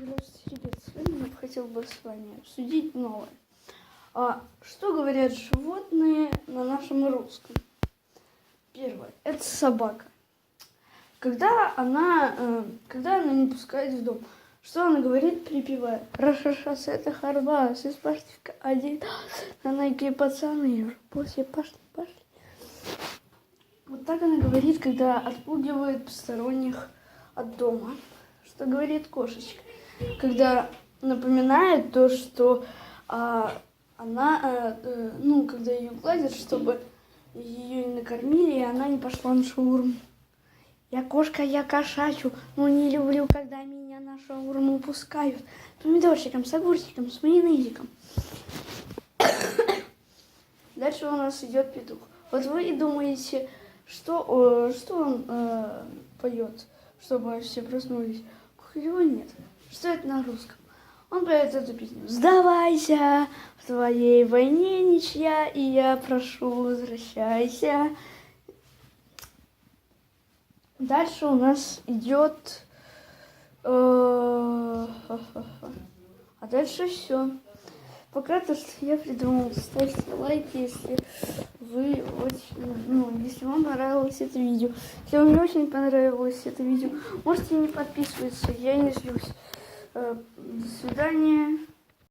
Здравствуйте, ребят. Сегодня я хотел бы с вами обсудить новое. Что говорят животные на нашем русском? Первое. Это собака. Когда она не пускает в дом, что она говорит, припевая? Раша-шас, это харбас, из паштика один, на ноги пацаны, после пошли. Вот так она говорит, когда отпугивает посторонних от дома. Что говорит кошечка? Когда напоминает то, что она, когда ее гладят, чтобы ее не накормили, и она не пошла на шаурму. Я кошка, я кошачу, но не люблю, когда меня на шаурму пускают. С помидорчиком, с огурчиком, с майонезиком. Дальше у нас идет петух. Вот вы думаете, что он поет, чтобы все проснулись? Его нет. Что это на русском? Он поет эту песню. Сдавайся, в твоей войне ничья, и я прошу, возвращайся. Дальше у нас идет... А дальше все. Пока то, что я придумал. Ставьте лайки, если вы если вам понравилось это видео. Если вам не очень понравилось это видео, можете не подписываться, я не злюсь. До свидания.